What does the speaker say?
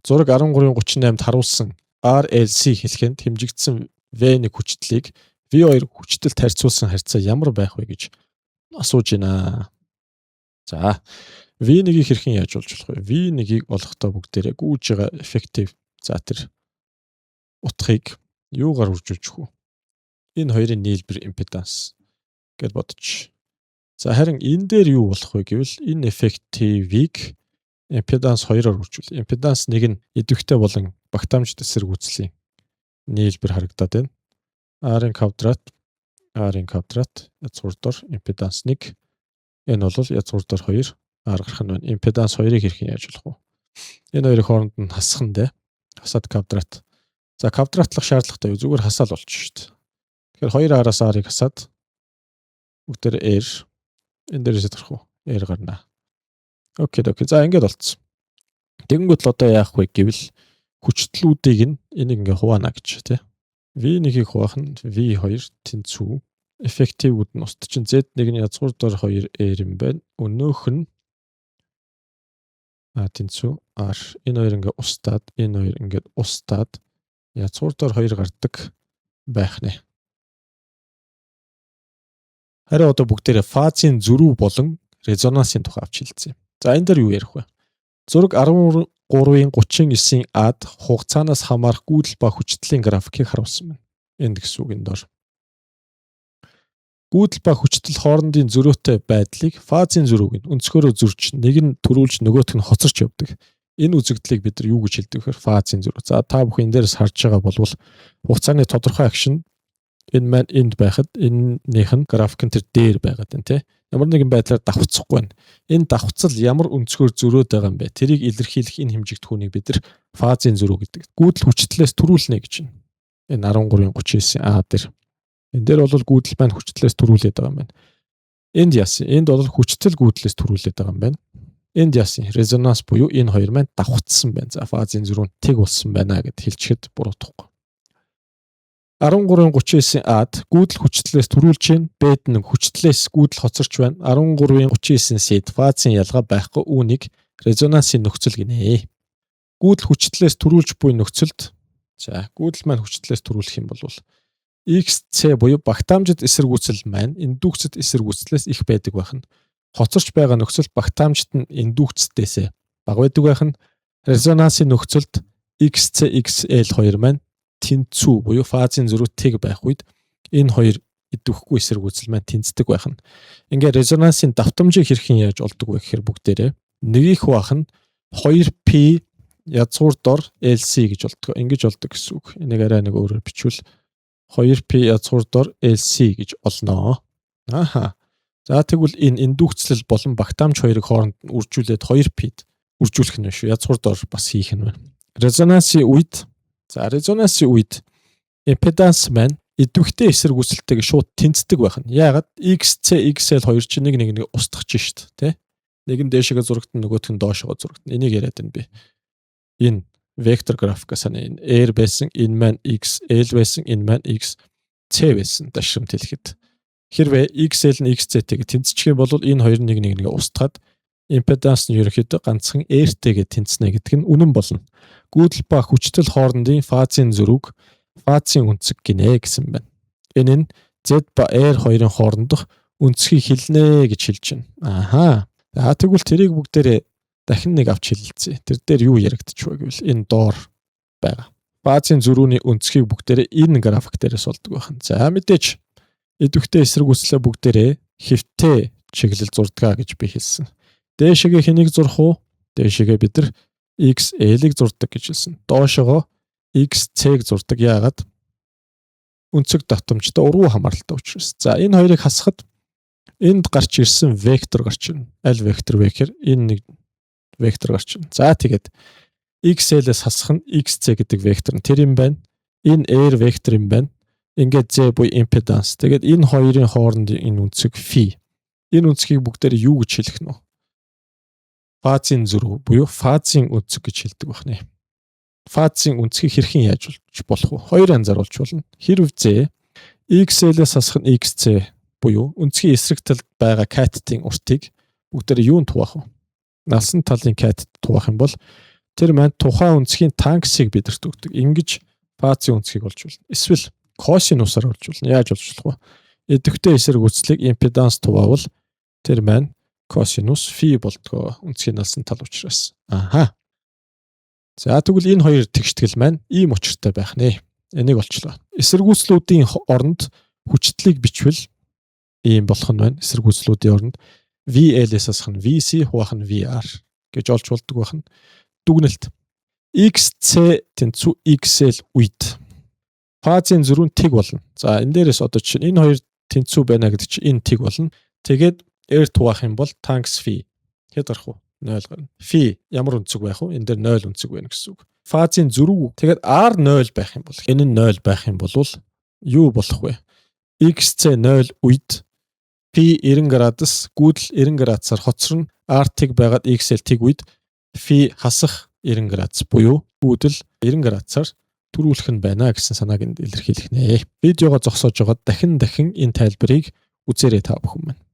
зураг 1338-д харуулсан RLC хэлхэнд хэмжигдсэн V1 хүчтлийг V2 хүчтэлд харьцуулсан харьцаа ямар байх вэ гэж асууж байна. За V1-ийг хэрхэн яаж болж болох вэ? V1-ийг олохдоо бүгдээрээ гүйж байгаа effective за тэр утгыг юугаар үржүүлж өгөх вэ? Энэ хоёрын нийлбэр импеданс гэж бодож. За харин энэ дээр юу болох вэ гэвэл энэ effective-ийг импеданс 2-оор үржүүл. Импеданс 1 нь идэвхтэй болон багтаамжит эсрэг нийлбэр харагдаад байна. R-ын квадрат язгуурдор импеданс 1. Энэ бол язгуурдор 2 R гарах нь байна. Импеданс 2-ыг хэрхэн яаж болох вэ? Энэ хоёрын хооронд нь хасах нь дээ. Хасаад квадрат. За квадратлах шаардлагатай юу? Зүгээр хасаал болж шүү дээ. Тэгэхээр 2 R-аас R-ыг хасаад бүгдээр R энэ дээрээс гарах уу? R гарна. Окей. За ингэж болцсон. Тэгэнгүүт л одоо яах вэ гэвэл хүчтлүүдийг энийг ингээ хуваана гэж тий. V1-ийг хуваах нь V2 тэнцүү effective-үүд нь устж чинь Z1-ийн язгуурдор 2 R юм байна. Өнөөх нь тэнцүү R. Энэ хоёр ингээ устаад, энэ хоёр ингээ устаад язгуурдор 2 гардаг байх нэ. Харин одоо бүгдээрээ фазын зөрүү болон резонансын тухай авч хэлсэн юм. За энэ дээр юу ярих вэ? Зураг 13-39-ийн ад хугацаанаас хамаарах гүйдэл ба хүчтлийн графикийг харуулсан байна. Энд гэсэн үг энэ дор. Гүйдэл ба хүчтэл хоорондын зөрүүтэй байдлыг фазын зөрүүг нь өнцгөрөө зөрч нэг нь төрүүлж нөгөөх нь хоцорч явдаг. Энэ үзэгдлийг бид нар юу гэж хэлдэг вэ? Фазын зөрүү. За та бүхэн энэ дээрээс харж байгаа болвол хугацааны тодорхой агшин энэ маань энд байхад энэнийх нь график нь тэр дээр байгаад байна тий. Ямар нэгэн байдлаар давхцахгүй байна. Энэ давхцал ямар өнцгөр зөрөөд байгаа юм бэ? Тэрийг илэрхийлэх энэ хэмжигдэхүүнийг бид нар фазын зөрүү гэдэг. Гүйдэл хүчтлээс төрүүлнэ гэж байна. Энэ 13-39 А дээр. Энэ дээр бол гүйдэл маань хүчтлээс төрүүлээд байгаа юм байна. Энд яасан? Энд бол хүчтэл гүйдлээс төрүүлээд байгаа юм байна. Энд яасан? Резонанс буюу энэ хоёр маань давхцсан байна. За фазын зөрүүнд тэг болсон байна гэд хэлчихэд буруудахгүй. 13-39 ад гүйдэл хүчтлээс төрүүлж байна. Б1 хүчтлээс гүйдэл хоцорч байна. 13-39 С фазын ялгаа байхгүй үүнийг резонансын нөхцөл гинэ. Гүйдэл хүчтлээс төрүүлж буй нөхцөлд за гүйдэл маань хүчтлээс төрүүлэх юм бол XC буюу багтаамжит эсэргүүцэл маань индукцэд эсэргүүцлээс их байдаг байх нь. Хоцорч байгаа нөхцөл багтаамжит нь индукцдээсээ бага байдаг байх нь. Резонансын нөхцөлд XC-XL2 маань тэнцүү буюу фазын зөрүү тэг байх үед энэ хоёр идэвхгүй эсэргүүцэл маань тэнцдэг байх нь. Ингээ резонансын давтамжийг хэрхэн яаж олдог вэ гэхээр бүгдээрээ нэгийг хуваах нь 2P язгуурдор LC гэж болдог. Ингэж болдог гэсэн үг. Энийг арай нэг өөрөөр бичвэл 2P язгуурдор LC гэж олноо. Ааха. За тэгвэл энэ индукцлэл болон багтаамж хоёрыг хооронд нь үржүүлээд 2P-д үржүүлэх нь шүү. Язгуурдор бас хийх нь байна. Резонансын үед импеданс маань идэвхтэй эсэргүүцэлтэйг шууд тэнцдэг байх нь. Яагаад XC, XL хоёр чинь нэг устгах чинь шүү дээ, тэ? Нэг нь дээшгээ зурагтан нөгөөх нь доошоо зурагтан. Энийг яриад байна би. Энэ вектор графикаас энэ R байсан, энэ маань X, L байсан, энэ маань X, C байсан дашрамт хэлэхэд. Хэрвээ XL нь XC-тэйг тэнцчих юм бол энэ хоёр нэг устгаад импеданс нь ерөнхийдөө ганцхан R-тэйгээ тэнцэнэ гэдэг нь үнэн болно. Гүйдэл ба хүчтэл хоорондын фазын зөрүүг фазын үнцэг гинэ гэсэн байна. Энэ нь Z ба R хоёрын хоорондох үнцгийг хэлнэ гэж хэлж байна. Ааха. За тэгвэл тэрийг бүгдээрээ дахин нэг авч хэлэлцээ. Тэр дээр юу яригдчих вэ гэвэл энэ доор байгаа. Фазын зөрүүний үнцгийг бүгдээрээ энэ график дээрээс олдог байна. За мэдээж идэвхтэй эсрэгүүцлээ бүгдээрээ хэвтэй чиглэл зурдгаа гэж би хэлсэн. Дээшгээ хэнийг зурх уу? Дээшгээ бид нар XL-ийг зурдаг гэж хэлсэн. Доошогоо XC-г зурдаг. Яагаад? Үнцэг давтамжтай урвуу хамааралтай учраас. За энэ хоёрыг хасахад энд гарч ирсэн вектор гарч ирнэ. Аль вектор вэ гэхээр энэ нэг вектор гарч ирнэ. За тэгээд XL-ээс хасах нь XC гэдэг вектор нь тэр юм байна. Энэ R вектор юм байна. Ингээд Z буюу импеданс. Тэгээд энэ хоёрын хоорондын энэ үнцэг φ. Энэ үнцгийг бүгдээр юу гэж хэлэх нь вэ? Фазын зөрүү буюу фазын үнцэг гэж хэлдэг байна. Фазын үнцгийг хэрхэн яаж болох вэ? Хоёр янзаар болж болно. Хэрв Z XL-ээс хасах нь XC буюу үнцгийн эсрэг талд байгаа катетын уртыг бүгдээр юунд хуваах вэ? Насан талын катет хуваах юм бол тэр маань тухайн үнцгийн танксыг бидэрт өгдөг. Ингэж фазын үнцгийг олж болно. Эсвэл косинусаар олж болно. Яаж олж болох вэ? Идэвхтэй эсрэг үслийг импеданс туваавал тэр маань косинус фи болдгоо. Үнцгийн алсан тал учраас. За тэгвэл энэ хоёр тэгштгэл маань ийм учиртай байх нэ. Энийг олчлоо. Эсэргүүцлүүдийн оронд хүчтлийг бичвэл ийм болох нь байна. Эсэргүүцлүүдийн оронд VL-с асах нь VC, хуваах нь VR гэж олж болдог байна. Дүгнэлт. XC тэнцүү XL үед фазын зөрүүн тэг болно. За энэ дээрээс одоо чинь энэ хоёр тэнцүү байна гэдэг чинь энэ тэг болно. Тэгээд R хуваах юм бол танкс фи. Хэд гарах вэ? 0 гарна. Фи ямар үнцэг байх вэ? Энэ дээр 0 үнцэг байна гэсэн үг. Фазын зөрүү. Тэгээд R 0 байх юм бол энэ нь 0 байх юм бол юу болох вэ? XC 0 үед P 90 градус гүйдэл 90 градусаар хоцорно. R-ыг байгаад XL-ийг үед фи хасах 90 градус буюу гүйдэл 90 градусаар төрүүлэх нь байна гэсэн санааг энд илэрхийлэх нэ. Видеого зогсоож байгаа дахин энэ тайлбарыг үзээрэй та бүхэн маань.